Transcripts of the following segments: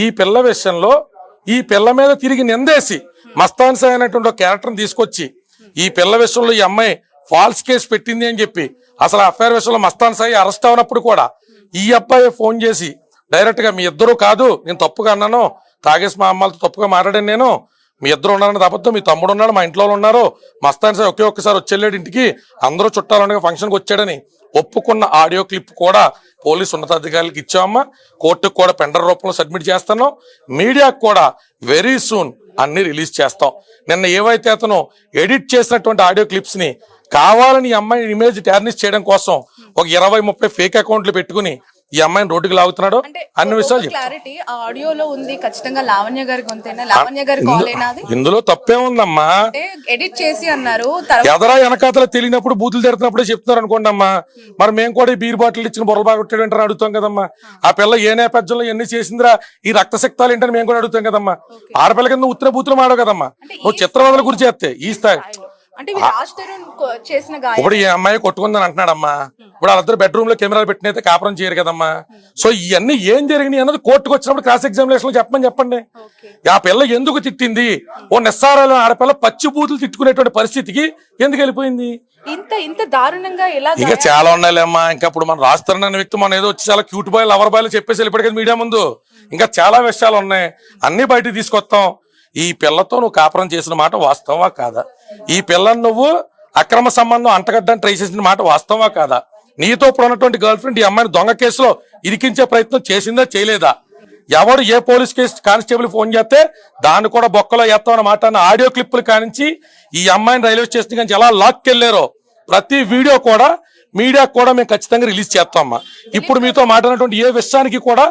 ఈ పిల్ల విషయంలో ఈ పిల్ల మీద తిరిగి నిందేసి మస్తాన్ సాయి అనేటువంటి ఒక క్యారెక్టర్ని తీసుకొచ్చి ఈ పిల్ల విషయంలో ఈ అమ్మాయి ఫాల్స్ కేసు పెట్టింది అని చెప్పి అసలు అఫైర్ విషయంలో మస్తాన్ సాయి అరెస్ట్ అవనప్పుడు కూడా ఈ అబ్బాయి ఫోన్ చేసి డైరెక్ట్ గా మీ ఇద్దరు కాదు నేను తప్పుగా అన్నాను, తాగేసి మా అమ్మాలతో తప్పుగా మాట్లాడాను, నేను మీ ఇద్దరు ఉన్నారని తప్పదు, మీ తమ్ముడు ఉన్నాడు, మా ఇంట్లో ఉన్నారు, మస్తాన్ సాయి ఒక్కసారి వచ్చేళ్ళాడు ఇంటికి, అందరూ చుట్టాలనే ఫంక్షన్కి వచ్చాడని ఒప్పుకున్న ఆడియో క్లిప్ కూడా పోలీసు ఉన్నతాధికారులకు ఇచ్చామమ్మా. కోర్టుకు కూడా పెండర్ రూపంలో సబ్మిట్ చేస్తాను. మీడియాకు కూడా వెరీ సూన్ అన్ని రిలీజ్ చేస్తాం. నిన్న ఏవైతే అతను ఎడిట్ చేసినటువంటి ఆడియో క్లిప్స్ ని కావాలని ఈ అమ్మాయి ఇమేజ్ టార్నిష్ చేయడం కోసం ఒక 20-30 ఫేక్ అకౌంట్లు పెట్టుకుని ఈ అమ్మాయిని రోడ్డుకి లాగుతున్నాడు అన్ని విషయాలు క్లారిటీ ఆడియోలో ఉంది. ఖచ్చితంగా లావణ్య గారి గొంతేనా, లావణ్య గారి కాల్ అయినా ఇందులో తప్పే ఉందమ్మా. ఎడిట్ చేసి అన్నారు. ఎదరా వెనకాతల తెలియనప్పుడు బూతులు తిడుతున్నప్పుడే చెప్తున్నారు అనుకోండి అమ్మా. మరి మేము కూడా ఈ బీర్ బాటిల్ ఇచ్చిన బొరలు బాగా కొట్టాడంటారు అడుగుతాం కదమ్మా. ఆ పిల్ల ఏ నేపథ్యంలో ఎన్ని చేసిందిరా ఈ రక్తశక్తాలు ఏంటని మేము కూడా అడుగుతాం కదమ్మా. ఆడపిల్ల కింద ఉత్తర బూతులు మాడవు కదమ్మా. నువ్వు చిత్రవదల గురించి చేస్తే ఈ స్థాయి ఇప్పుడు ఈ అమ్మాయి కొట్టుకుందని అంటున్నాడమ్మా. ఇప్పుడు వాళ్ళిద్దరు బెడ్రూమ్ లో కెమెరాలు పెట్టినైతే కాపురం చేయరు కదమ్మా. సో ఇవన్నీ ఏం జరిగినాయి అన్నది కోర్టుకు వచ్చినప్పుడు క్రాస్ ఎగ్జామినేషన్ లో చెప్పండి. ఆ పిల్ల ఎందుకు తిట్టింది, ఓ నిస్సారాలు ఆడపిల్ల పచ్చి బూతులు తిట్టుకునేటువంటి పరిస్థితికి ఎందుకు వెళ్ళిపోయింది? ఇంత దారుణంగా ఎలా? ఇంకా చాలా ఉన్నాయిలేమ్మా. ఇంకా ఇప్పుడు మనం రాస్తారన్న వ్యక్తి మనం ఏదో వచ్చి చాలా క్యూట్ బాయ్ లవర్ బాయ్ చెప్పేసి వెళ్ళిపోయి కదా మీడియా ముందు. ఇంకా చాలా విషయాలు ఉన్నాయి, అన్ని బయటకు తీసుకొస్తాం. ఈ పిల్లతో నువ్వు కాపురం చేసిన మాట వాస్తవా కాదా? ఈ పిల్లని నువ్వు అక్రమ సంబంధం అంటగడ్డానికి ట్రై చేసిన మాట వాస్తవా కాదా? నీతో ఇప్పుడు ఉన్నటువంటి గర్ల్ ఫ్రెండ్ ఈ అమ్మాయిని దొంగ కేసులో ఇరికించే ప్రయత్నం చేసిందా చేయలేదా? ఎవడు ఏ పోలీస్ కేసు కానిస్టేబుల్ ఫోన్ చేస్తే దాన్ని కూడా బొక్కలో ఎత్తామన్న మాట అన్న ఆడియో క్లిప్పులు కానించి ఈ అమ్మాయిని రైల్వే స్టేషన్ నుంచి ఎలా లాక్కెళ్లారో ప్రతి వీడియో కూడా మీడియాకు కూడా మేము ఖచ్చితంగా రిలీజ్ చేస్తామమ్మా. ఇప్పుడు మీతో మాట్లాడినటువంటి ఏ విషయానికి కూడా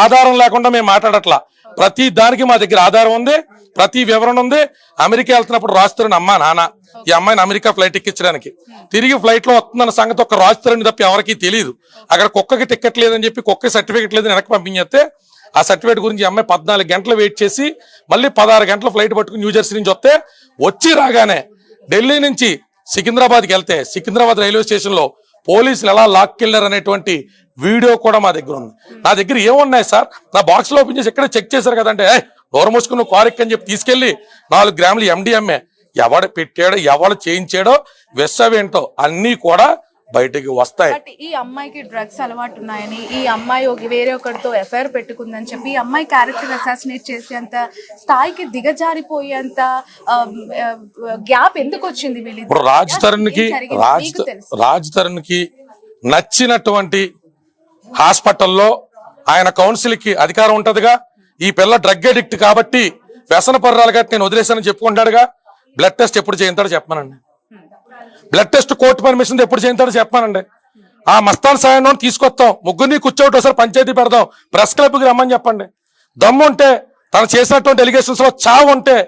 ఆధారం లేకుండా మేము మాట్లాడట్లా. ప్రతి దానికి మా దగ్గర ఆధారం ఉంది, ప్రతి వివరణ ఉంది. అమెరికా వెళ్తున్నప్పుడు రాజుతరుణ్ అమ్మా నాన్న ఈ అమ్మాయిని అమెరికా ఫ్లైట్ ఎక్కించడానికి తిరిగి ఫ్లైట్ లో వస్తుందన్న సంగతి ఒక రాజుతరుణ్ తప్ప ఎవరికి తెలియదు. అక్కడ కుక్కకి టికెట్ లేదని చెప్పి కుక్క సర్టిఫికెట్ లేదని వెనక్కి పంపించేస్తే ఆ సర్టిఫికేట్ గురించి అమ్మాయి 14 గంటలు వెయిట్ చేసి మళ్ళీ 16 గంటల ఫ్లైట్ పట్టుకుని న్యూజెర్సీ నుంచి వస్తే వచ్చి రాగానే ఢిల్లీ నుంచి సికింద్రాబాద్కి వెళ్తే సికింద్రాబాద్ రైల్వే స్టేషన్ లో పోలీసులు ఎలా లాక్కెళ్లారు అనేటువంటి వీడియో కూడా మా దగ్గర ఉంది. నా దగ్గర ఏమున్నాయి సార్, నా బాక్స్ లో ఓపెన్ చేసి ఎక్కడ చెక్ చేశారు కదంటే డోర్ మూసుకుని నువ్వు కారు ఎక్కని చెప్పి తీసుకెళ్లి 4 గ్రాములు MDMA ఎవడు పెట్టాడో ఎవడు చేయించాడో విషవేంటో అన్ని కూడా బయటికి వస్తాయి. ఈ అమ్మాయికి డ్రగ్స్ అలవాటు ఉన్నాయని, ఈ అమ్మాయి వేరే ఒకరితో ఎఫ్ఐఆర్ పెట్టుకుందని చెప్పి ఈ అమ్మాయి క్యారెక్టర్ అసాసినేట్ చేసేంత స్థాయికి దిగజారిపోయేంత గ్యాప్ ఎందుకు వచ్చింది? ఇప్పుడు రాజ్ తరుణ్ కి నచ్చినటువంటి హాస్పిటల్లో ఆయన కౌన్సిల్ కి అధికారం ఉంటదిగా. ఈ పిల్ల డ్రగ్ అడిక్ట్ కాబట్టి వ్యసన పర్రాలుగా నేను వదిలేసానని చెప్పుకుంటాడుగా. బ్లడ్ టెస్ట్ ఎప్పుడు చేయించాడో చెప్పానండి. బ్లడ్ టెస్ట్ కోర్టు పర్మిషన్ ఎప్పుడు చేయించాడో చెప్పానండి. ఆ మస్తాన్ సాయి తీసుకొస్తాం, ముగ్గురిని కూర్చోటి ఒకసారి పంచాయతీ పెడదాం, ప్రెస్ క్లబ్కి రమ్మని చెప్పండి. దమ్ము ఉంటే తను చేసినటువంటి ఎలిగేషన్స్ లో చావు ఉంటే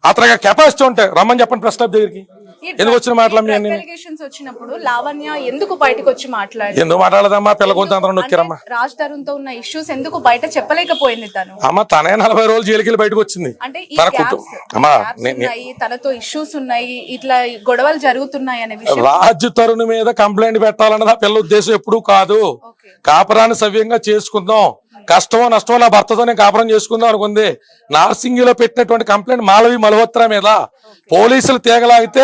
అతనికి కెపాసిటీ ఉంటే రమ్మని చెప్పండి ప్రెస్ క్లబ్ దగ్గరికి. ఎందుకు వచ్చిన వచ్చినప్పుడు లావణ్య ఎందుకు బయటకు వచ్చి ఎందుకు మాట్లాడదమ్మా? పిల్ల కొంత నొక్కిరమ్మా. రాజ్ తరుణ్ తో ఉన్న ఇష్యూస్ ఎందుకు బయట చెప్పలేకపోయింది తను? అమ్మ తనే 40 రోజులు జైలుకి బయటకు వచ్చింది. అంటే తనతో ఇష్యూస్ ఉన్నాయి, ఇట్లా గొడవలు జరుగుతున్నాయి అనే విషయం. రాజ్ తరుణ్ మీద కంప్లైంట్ పెట్టాలన్నది ఆ పిల్ల ఉద్దేశం ఎప్పుడు కాదు. కాపురాన్ని సవ్యంగా చేసుకుందాం, కష్టమో నష్టమో నా భర్తతో నేను కాపురం చేసుకుందాం అనుకుంది. నార్సింగిలో పెట్టినటువంటి కంప్లైంట్ మాలవి మల్హోత్రా మీద పోలీసులు తీగలాగితే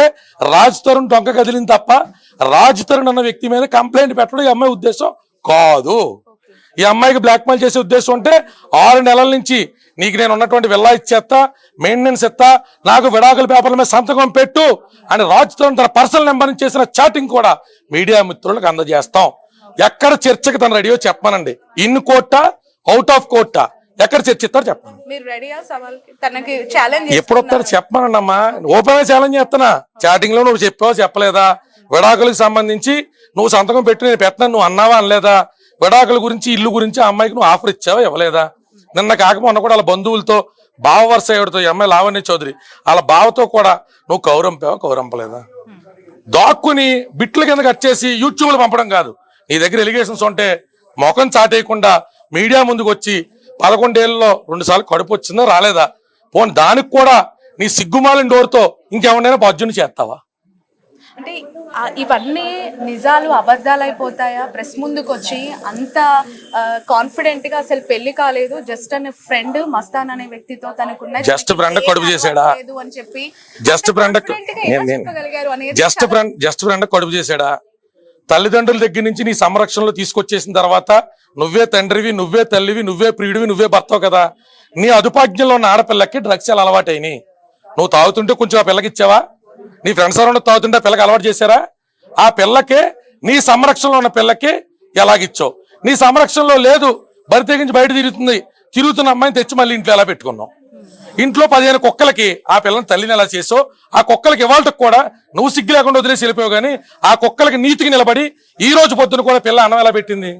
రాజ్ తరుణ్ డొంక కదిలింది తప్ప రాజ్ తరుణ్ అన్న వ్యక్తి మీద కంప్లైంట్ పెట్టడం ఈ అమ్మాయి ఉద్దేశం కాదు. ఈ అమ్మాయికి బ్లాక్ మెయిల్ చేసే ఉద్దేశం ఉంటే 6 నెలల నుంచి నీకు నేను ఉన్నటువంటి విల్లా ఇచ్చేస్తా, మెయింటెనెన్స్ ఇస్తా, నాకు విడాకుల పేపర్ల మీద సంతకం పెట్టు అని రాజ్ తరుణ్ తన పర్సనల్ నెంబర్ నుంచి చేసిన చాటింగ్ కూడా మీడియా మిత్రులకు అందజేస్తాం. ఎక్కడ చర్చకి తన రెడీయో చెప్పానండి. ఇన్ కోర్టా అవుట్ ఆఫ్ కోర్టా ఎక్కడ చర్చిస్తారు చెప్పండి. ఎప్పుడు వస్తారు చెప్పమనండి అమ్మా. ఓపెన్ గా ఛాలెంజ్ చేస్తున్నా. చాటింగ్ లో నువ్వు చెప్పావా చెప్పలేదా? విడాకులకు సంబంధించి నువ్వు సంతకం పెట్టి నేను పెట్టినాను నువ్వు అన్నావా అనలేదా? విడాకుల గురించి ఇల్లు గురించి ఆ అమ్మాయికి నువ్వు ఆఫర్ ఇచ్చావా ఇవ్వలేదా? నిన్న కాకపోయినా కూడా వాళ్ళ బంధువులతో బావ వరుస ఎవరితో ఈ అమ్మాయి లావణ్య చౌదరి వాళ్ళ బావతో కూడా నువ్వు కౌరంపావా కౌరంపలేదా? దాక్కుని బిట్ల కింద కట్ చేసి యూట్యూబ్ లో పంపడం కాదు. నీ దగ్గర ఎలిగేషన్స్ ఉంటే ముఖం చాటేయకుండా మీడియా ముందుకు వచ్చి 11 ఏళ్లలో 2 సార్లు కడుపు వచ్చిందా రాలేదా? పోనీ దానికి కూడా నీ సిగ్గుమాలిన డోర్తో ఇంకెవరైనా బాధ్యుని చేస్తావా? అంటే ఇవన్నీ నిజాలు అబద్ధాలు అయిపోతాయా? ప్రెస్ ముందుకు వచ్చి అంత కాన్ఫిడెంట్ గా అసలు పెళ్లి కాలేదు, జస్ట్ అనే ఫ్రెండ్ మస్తాన్ అనే వ్యక్తితో తనకున్న జస్ట్ ఫ్రెండ్ కడుపు చేసాడా అని చెప్పి జస్ట్ ఫ్రెండ్ కడుపు చేసాడా? తల్లిదండ్రుల దగ్గర నుంచి నీ సంరక్షణలో తీసుకొచ్చేసిన తర్వాత నువ్వే తండ్రివి, నువ్వే తల్లివి, నువ్వే ప్రియుడివి, నువ్వే భర్తవు కదా. నీ అదుపాజ్ఞంలో ఉన్న ఆడపిల్లకి డ్రగ్స్ ఎలా అలవాటైనాయి? నువ్వు తాగుతుంటే కొంచెం ఆ పిల్లకి ఇచ్చావా? నీ ఫ్రెండ్స్ ఎవరైనా తాగుతుంటే ఆ పిల్లకి అలవాటు చేశారా? ఆ పిల్లకే నీ సంరక్షణలో ఉన్న పిల్లకి ఎలాగిచ్చావు? నీ సంరక్షణలో లేదు, బరి తెగించి బయట తిరుగుతున్న అమ్మాయిని తెచ్చి మళ్ళీ ఇంట్లో ఎలా పెట్టుకున్నావు? ఇంట్లో 15 కుక్కలకి ఆ పిల్లని తల్లిని ఎలా చేసావు? ఆ కుక్కలకి ఇవాళకి కూడా నువ్వు సిగ్గు లేకుండా వదిలేసి వెళ్ళిపోయావు. కానీ ఆ కుక్కలకి నీతికి నిలబడి ఈ రోజు పొద్దున కూడా పిల్ల అన్నం ఎలా పెట్టింది?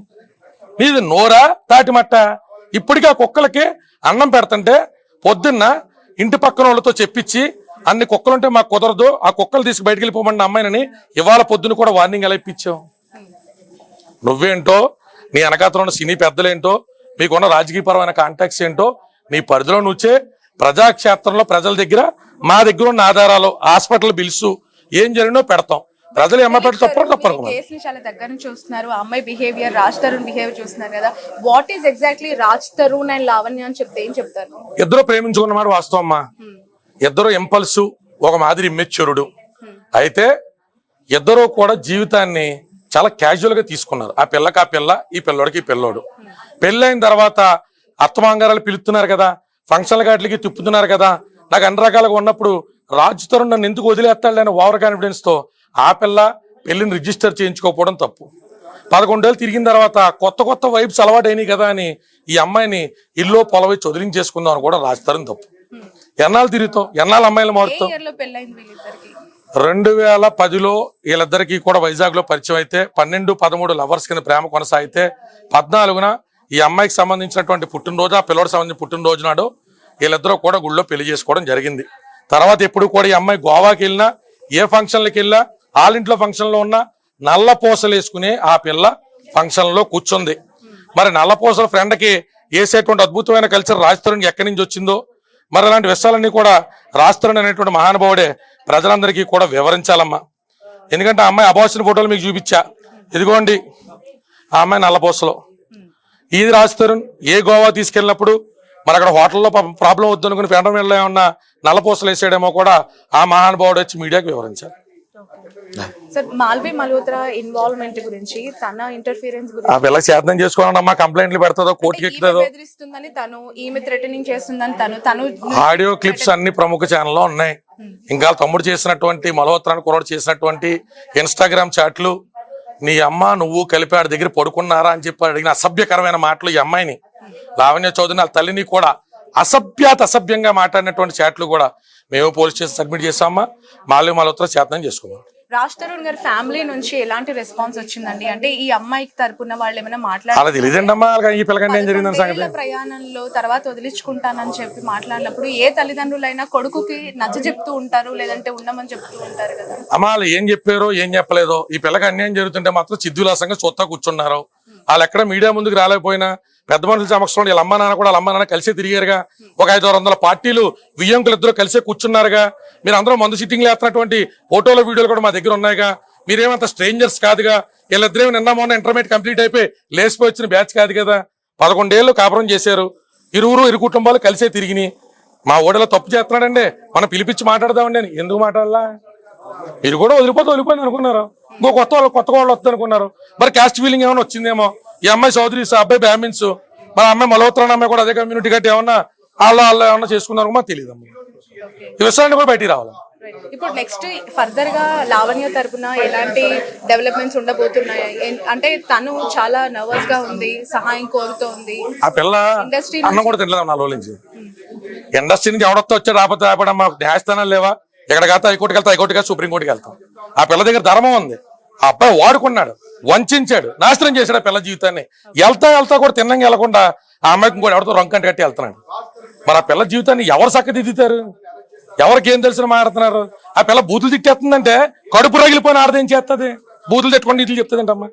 నీది నోరా తాటిమట్ట? ఇప్పటికీ ఆ కుక్కలకి అన్నం పెడుతుంటే పొద్దున్న ఇంటి పక్కన వాళ్ళతో చెప్పించి అన్ని కుక్కలుంటే మాకు కుదరదు, ఆ కుక్కలు తీసుకు బయటకు వెళ్ళిపోమన్న అమ్మాయినని ఇవాళ పొద్దున కూడా వార్నింగ్ ఎలా ఇప్పించావు? నువ్వేంటో, నీ వెనకాతలో ఉన్న సినీ పెద్దలేంటో, మీకున్న రాజకీయపరమైన కాంటాక్ట్స్ ఏంటో, నీ పరిధిలో నుంచే ప్రజాక్షేత్రంలో ప్రజల దగ్గర మా దగ్గర ఉన్న ఆధారాలు, హాస్పిటల్ బిల్స్ ఏం జరిగినో పెడతాం. ప్రజలు ఏమో పెడితే తప్పరు. కేసుని చాలా దగ్గర నుంచి చూస్తున్నారు, ఆ అమ్మాయి బిహేవియర్, రాజ్ తరుణ్ బిహేవియర్ చూస్తున్నారు కదా. What is exactly Raj Tarun and Lavanya అని చెప్తే ఏం చెప్తారు? ఇద్దరు ప్రేమించుకున్నమాట వాస్తవం అమ్మా. ఇద్దరు ఇంపల్సు, ఒక మాదిరి ఇమ్మెచ్యూరుడు. అయితే ఇద్దరు కూడా జీవితాన్ని చాలా క్యాజువల్ గా తీసుకున్నారు. ఆ పిల్లకి ఆ పిల్ల, ఈ పిల్లోడికి ఈ పిల్లోడు. పెళ్ళైన తర్వాత అత్తమాంగారాలు పిలుస్తున్నారు కదా, ఫంక్షన్ల గాట్లకి తిప్పుతున్నారు కదా. నాకు అన్ని రకాలుగా ఉన్నప్పుడు రాజ్ తరుణ్ నన్ను ఎందుకు వదిలేస్తాడని ఓవర్ కాన్ఫిడెన్స్ తో ఆ పిల్ల పెళ్లిని రిజిస్టర్ చేయించుకోకపోవడం తప్పు. 11 ఏళ్ళు తిరిగిన తర్వాత కొత్త వైబ్స్ అలవాటు అయినాయి కదా అని ఈ అమ్మాయిని ఇల్లు పొలవై వదిలించేసుకుందాం అని కూడా రాజ్ తరుణ్ తప్పు. ఎన్నాళ్ళు తిరుగుతావు, ఎన్నాళ్ళు అమ్మాయిలు మారుతావు? 2010లో వీళ్ళిద్దరికి కూడా వైజాగ్ లో పరిచయం అయితే 12-13 లవర్స్ కింద ప్రేమ కొనసాగితే 14న ఈ అమ్మాయికి సంబంధించినటువంటి పుట్టినరోజు, ఆ పిల్లడికి సంబంధించిన పుట్టినరోజు నాడు వీళ్ళిద్దరూ కూడా గుళ్ళో పెళ్లి చేసుకోవడం జరిగింది. తర్వాత ఎప్పుడు కూడా ఈ అమ్మాయి గోవాకి వెళ్ళినా, ఏ ఫంక్షన్లకి వెళ్ళినా, ఆలింట్లో ఫంక్షన్ లో ఉన్నా నల్ల పూసలు వేసుకునే ఆ పిల్ల ఫంక్షన్ లో కూర్చుంది. మరి నల్ల పూసల ఫ్రెండ్ కి వేసేటువంటి అద్భుతమైన కల్చర్ రాజ్ తరుణ్ ఎక్కడి నుంచి వచ్చిందో, మరి అలాంటి విషయాలన్నీ కూడా రాజ్ తరుణ్ అనేటువంటి మహానుభావుడే ప్రజలందరికీ కూడా వివరించాలమ్మా. ఎందుకంటే ఆ అమ్మాయి అబార్షన్ ఫోటోలు మీకు చూపించా, ఇదిగోండి ఆ అమ్మాయి నల్లపూసలో. ఇది రాజ్ తరుణ్ ఏ గోవా తీసుకెళ్ళినప్పుడు మరి అక్కడ హోటల్లో ప్రాబ్లం వద్దు అనుకుని ఫ్రెండ్ వెళ్ళ ఏమన్నా నల్లపూసలు వేసేయడేమో కూడా ఆ మహానుభావుడు వచ్చి మీడియాకి వివరించారు. సార్, మాల్వి మల్హోత్రా ఇన్వాల్వ్మెంట్ గురించి, తన ఇంటర్ఫిరెన్స్ గురించి ఆ పిల్లకి శాతం చేసుకోవాలమ్మా. కంప్లైంట్లు పెడతాదో, కోర్టుకి ఎక్కుతుందో, బెదిరిస్తుందని తను, ఈమె థ్రెటనింగ్ చేస్తుందని తను ఆడియో క్లిప్స్ అన్ని ప్రముఖ ఛానల్లో ఉన్నాయి. ఇంకా తమ్ముడు చేసినటువంటి మల్హోత్రాని కుర్రాడు చేసినటువంటి ఇన్స్టాగ్రామ్ చాట్లు, నీ అమ్మ నువ్వు కలిపి ఆడి దగ్గర పడుకున్నారా అని చెప్పి అడిగిన అసభ్యకరమైన మాటలు ఈ అమ్మాయిని, లావణ్య చౌదరి వాళ్ళ తల్లిని కూడా అసభ్యంగా మాట్లాడినటువంటి చాట్లు కూడా మేము పోలీస్ స్టేషన్ సబ్మిట్ చేసామా. మాల్వి మల్హోత్రా శాతం చేసుకున్నాం. రాజ్ తరుణ్ గారి ఫ్యామిలీ నుంచి ఎలాంటి రెస్పాన్స్ వచ్చిందండి? అంటే ఈ అమ్మాయికి తరపున వాళ్ళు ఏమైనా మాట్లాడారు? అలా తెలియదండి అమ్మా, ఈ పిల్లకంటే ఏం జరిగిందని సంగతి. ప్రయాణంలో తర్వాత వదిలించుకుంటానని చెప్పి మాట్లాడినప్పుడు ఏ తల్లిదండ్రులైనా కొడుకుకి నచ్చ చెప్తూ ఉంటారు, లేదంటే ఉండమని చెప్తూ ఉంటారు కదా. అమ్మా వాళ్ళు ఏం చెప్పారో ఏం చెప్పలేదో, ఈ పిల్లకి అన్యాయం జరుగుతుంటే మాత్రం చిద్దులాసంగా చూస్తా కూర్చున్నారు. వాళ్ళు ఎక్కడ మీడియా ముందుకు రాలేకపోయినా పెద్ద మనుషుల సమక్షంలో వీళ్ళ అమ్మ నాన్న కూడా వాళ్ళ అమ్మ నాన్న కలిసే తిరిగారుగా. ఒక 500-600 పార్టీలు వియ్యంకులు ఇద్దరు కలిసే కూర్చున్నారుగా. మీరు అందరూ మందు సిట్టింగ్లు వేస్తున్నటువంటి ఫోటోలు వీడియోలు కూడా మా దగ్గర ఉన్నాయిగా. మీరేమంత స్ట్రేంజర్స్ కాదుగా. వీళ్ళిద్దరే నిన్న మొన్న ఇంటర్మీడియట్ కంప్లీట్ అయిపోయి లేచిపోయి వచ్చిన బ్యాచ్ కాదు కదా. 11 ఏళ్ళు కాపురం చేశారు, ఇరు కుటుంబాలు కలిసే తిరిగినాయి. మా ఓడలో తప్పు చేస్తున్నాడండి, మనం పిలిపించి మాట్లాడదామండి అని. ఎందుకు మాట్లాడాలా? మీరు కూడా వదిలిపోయింది అనుకున్నారు, ఇంకో కొత్త వాళ్ళు వస్తుంది అనుకున్నారు. మరి క్యాస్ట్ ఫీలింగ్ ఏమైనా వచ్చిందేమో. ఈ అమ్మాయి చౌదరీస్, అబ్బాయి బ్రాహ్మిన్స్, మరి అమ్మాయి మల్హోత్రా అమ్మాయి కూడా అదే కమ్యూనిటీ గట్టి ఏమన్నా వాళ్ళు ఏమన్నా చేసుకున్నారు మాకు తెలియదు అమ్మ. ఈ విషయాన్ని కూడా బయటికి రావాలి. ఇప్పుడు నెక్స్ట్ ఫర్దర్ గా లావణ్య తరపున ఎలాంటి డెవలప్మెంట్స్ ఉండబోతున్నాయి? అంటే తను చాలా నర్వస్ గా ఉంది, సహాయం కోరుతోంది. ఆ పిల్ల అన్నం కూడా తినలేదు 4 రోజుల నుంచి. ఇండస్ట్రీ నుంచి ఎవడొస్తా వచ్చాడు, రాకపోతే రాపడమ్మా. న్యాయస్థానాలు లేవా? ఎక్కడికి హైకోర్టుకి వెళ్తా, హైకోర్టుకి సుప్రీంకోర్టుకి వెళ్తాం. ఆ పిల్ల దగ్గర ధర్మం ఉంది. ఆ అబ్బాయి వాడుకున్నాడు, వంచాడు, నాశనం చేశాడు ఆ పిల్ల జీవితాన్ని. వెళ్తా కూడా తిన్నంగా వెళ్లకుండా ఆ అమ్మాయికి కూడా ఎవరితో రొంకంట కట్టి వెళ్తున్నాడు. మరి ఆ పిల్ల జీవితాన్ని ఎవరు చక్కదిద్దుతారు? ఎవరికి ఏం తెలిసిన మాట్లాడుతున్నారు? ఆ పిల్ల బూతులు తిట్టేస్తుందంటే కడుపు రగిలిపోయిన ఆడదేం చేస్తుంది? బూతులు తిట్టుకొని ఇట్లు చెప్తుందంటమ్మా.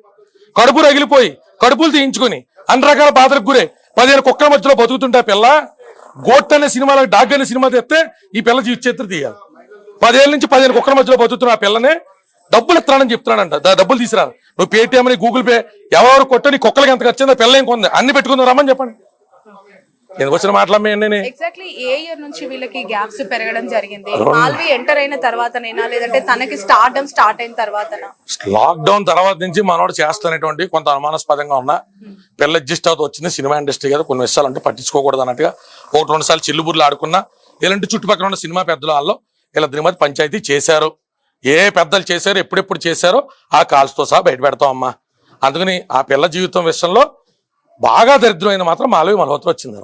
కడుపు రగిలిపోయి కడుపులు తీయించుకొని అన్ని రకాల బాధలకు గురే 15 కుక్కల మధ్యలో బతుకుతుంటే ఆ పిల్ల గోట్ అనే సినిమాలో, డాగ్ అనే సినిమా తెస్తే ఈ పిల్ల జీవిత చరిత్ర తీయాలి. 10 ఏళ్ళ నుంచి 15 కుక్కల మధ్యలో బతుకుతున్న ఆ పిల్లని డబ్బులు ఇస్తున్నానని చెప్తున్నాడంట. డబ్బులు తీసుకురారు. నువ్వు పేటిఎం అని గూగుల్ పే ఎవరు కొట్ట నీ కుక్కలకి ఎంత ఖర్చిందో పిల్ల ఏం కొంది అన్ని పెట్టుకుందాం రమ్మని చెప్పండి. ఎందుకు వచ్చిన మాట్లాడమే ఎగ్జాక్ట్లీ ఏ ఇయర్ నుంచి వీళ్ళకి గ్యాప్స్ పెరగడం జరిగింది? మాల్వి ఎంటర్ అయిన తర్వాతనేనా లేదంటే తనకి స్టార్ట్ అయిన తర్వాతనా? లాక్డౌన్ తర్వాత నుంచి మనోడు చేస్తున్నటువంటి కొంత అనుమానాస్పదంగా ఉన్నా పిల్ల అడ్జస్ట్ అవుతూ వచ్చింది. సినిమా ఇండస్ట్రీ కదా కొన్ని విషయాలు అంటే పట్టించుకోకూడదు అన్నట్టుగా 1-2 సార్లు చిల్లుబుర్లు ఆడుకున్నా. ఇలాంటి చుట్టుపక్కల ఉన్న సినిమా పెద్దలు వాళ్ళు వీళ్ళ మధ్య పంచాయతీ చేశారు. ఏ పెద్దలు చేశారు ఎప్పుడెప్పుడు చేశారో ఆ కాల్స్తో సహా బయట పెడతాం అమ్మా. అందుకని ఆ పిల్ల జీవితం విషయంలో బాగా దరిద్రమైన మాత్రం మాలవి మల్హోత్రా వచ్చింది.